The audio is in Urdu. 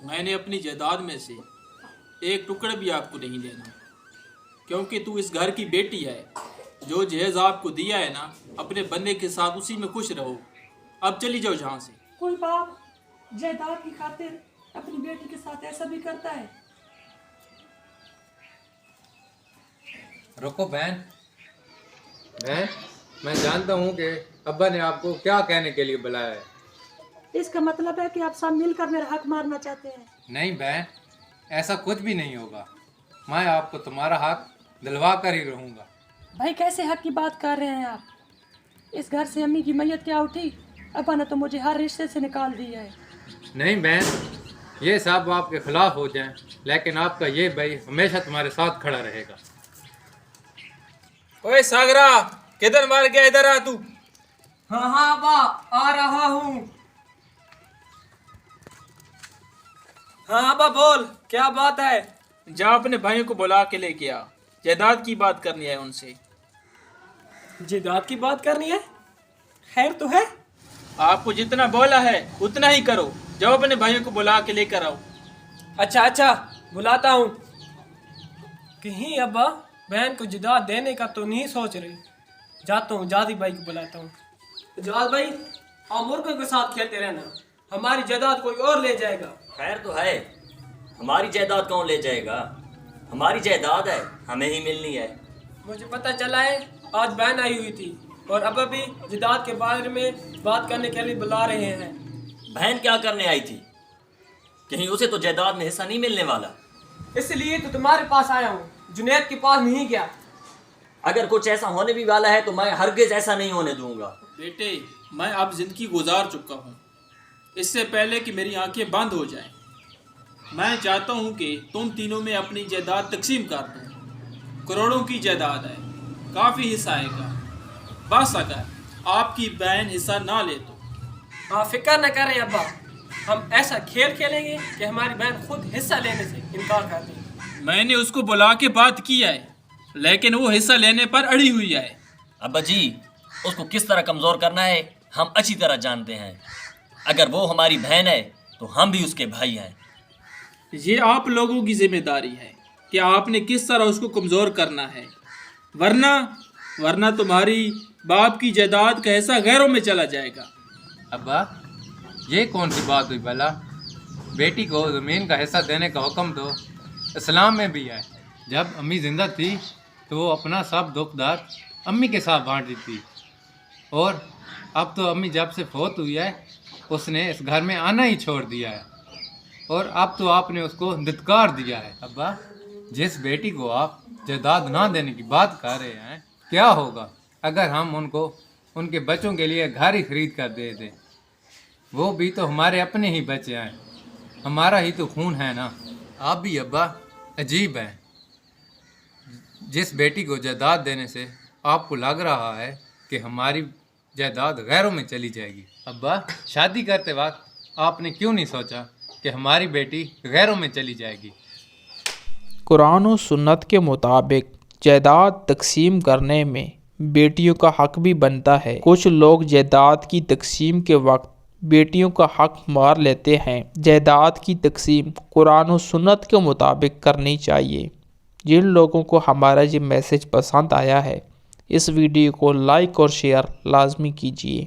میں نے اپنی جائیداد میں سے ایک ٹکڑا بھی آپ کو نہیں دینا، کیونکہ تو اس گھر کی بیٹی ہے۔ جو جہیز آپ کو دیا ہے نا، اپنے بندے کے ساتھ اسی میں خوش رہو۔ اب چلی جاؤ یہاں سے۔ کوئی باپ جائیداد کی خاطر اپنی بیٹی کے ساتھ ایسا بھی کرتا ہے؟ رکو بہن، میں جانتا ہوں کہ ابا نے آپ کو کیا کہنے کے لیے بلایا ہے۔ اس کا مطلب ہے کہ آپ سب مل کر میرا حق مارنا چاہتے ہیں۔ نہیں بہن، ایسا کچھ بھی نہیں ہوگا۔ میں آپ کو تمہارا حق دلوا کر ہی رہوں گا۔ بھائی کیسے حق کی بات کر رہے ہیں آپ؟ اس گھر سے امی کی میت کیا اٹھی؟ ابا نے تو مجھے ہر رشتے سے نکال دیا ہے۔ نہیں بہن، یہ سب آپ کے خلاف ہو جائیں، لیکن آپ کا یہ بھائی ہمیشہ تمہارے ساتھ کھڑا رہے گا۔ اوے ساگرا، کدھر مار گیا؟ ادھر آ تو۔ ہاں ابا، آ رہا ہوں۔ ہاں ابا بول، کیا بات ہے؟ جا اپنے بھائیوں کو بلا کے لے کے آ، جائیداد کی بات کرنی ہے ان سے۔ جائیداد کی بات کرنی ہے؟ خیر تو ہے؟ آپ کو جتنا بولا ہے اتنا ہی کرو۔ جاؤ اپنے بھائیوں کو بلا کے لے کر آؤ۔ اچھا بلاتا ہوں۔ کہیں ابا بہن کو جائیداد دینے کا تو نہیں سوچ رہی؟ جاتا ہوں، جادی بھائی کو بلاتا ہوں۔ جاد بھائی، آپ مرغوں کے ساتھ کھیلتے رہنا، ہماری جائیداد کوئی اور لے جائے گا۔ خیر تو ہے، ہماری جائیداد کون لے جائے گا؟ ہماری جائیداد ہے، ہمیں ہی ملنی ہے۔ مجھے پتہ چلا ہے آج بہن آئی ہوئی تھی، اور ابا بھی جائیداد کے بارے میں بات کرنے کے لیے بلا رہے ہیں۔ بہن کیا کرنے آئی تھی؟ کہیں اسے تو جائیداد میں حصہ نہیں ملنے والا؟ اس لیے تو تمہارے پاس آیا ہوں، جنید کے پاس نہیں گیا۔ اگر کچھ ایسا ہونے بھی والا ہے تو میں ہرگز ایسا نہیں ہونے دوں گا۔ بیٹے، میں اب زندگی گزار چکا ہوں، اس سے پہلے کہ میری آنکھیں بند ہو جائیں۔ میں چاہتا ہوں کہ تم تینوں میں اپنی جائیداد تقسیم کر دو۔ کروڑوں کی جائیداد ہے، کافی حصہ آئے گا۔ بس اگر آپ کی بہن حصہ نہ لے تو۔ آپ فکر نہ کریں ابا، ہم ایسا کھیل کھیلیں گے کہ ہماری بہن خود حصہ لینے سے انکار کر دے۔ میں نے اس کو بلا کے بات کی ہے، لیکن وہ حصہ لینے پر اڑی ہوئی ہے۔ ابا جی، اس کو کس طرح کمزور کرنا ہے ہم اچھی طرح جانتے ہیں۔ اگر وہ ہماری بہن ہے تو ہم بھی اس کے بھائی ہیں۔ یہ آپ لوگوں کی ذمہ داری ہے کہ آپ نے کس طرح اس کو کمزور کرنا ہے، ورنہ تمہاری باپ کی جائیداد کا حصہ غیروں میں چلا جائے گا۔ ابا، یہ کون سی بات ہوئی بھلا؟ بیٹی کو زمین کا حصہ دینے کا حکم تو اسلام میں بھی ہے۔ جب امی زندہ تھی تو وہ اپنا سب دکھ درد امی کے ساتھ بانٹتی تھی، اور اب تو امی جب سے فوت ہوئی ہے اس نے اس گھر میں آنا ہی چھوڑ دیا ہے، اور اب تو آپ نے اس کو دھتکار دیا ہے۔ ابا، جس بیٹی کو آپ جائیداد نہ دینے کی بات کر رہے ہیں، کیا ہوگا اگر ہم ان کو ان کے بچوں کے لیے گھر ہی خرید کر دے دیں؟ وہ بھی تو ہمارے اپنے ہی بچے ہیں، ہمارا ہی تو خون ہے نا۔ آپ بھی ابا عجیب ہیں، جس بیٹی کو جائیداد دینے سے آپ کو لگ رہا ہے کہ ہماری جائیداد غیروں میں چلی جائے گی۔ ابا، شادی کرتے وقت آپ نے کیوں نہیں سوچا کہ ہماری بیٹی غیروں میں چلی جائے گی؟ قرآن و سنت کے مطابق جائیداد تقسیم کرنے میں بیٹیوں کا حق بھی بنتا ہے۔ کچھ لوگ جائیداد کی تقسیم کے وقت بیٹیوں کا حق مار لیتے ہیں۔ جائیداد کی تقسیم قرآن و سنت کے مطابق کرنی چاہیے۔ جن لوگوں کو ہمارا یہ میسج پسند آیا ہے، اس ویڈیو کو لائک اور شیئر لازمی کیجیے۔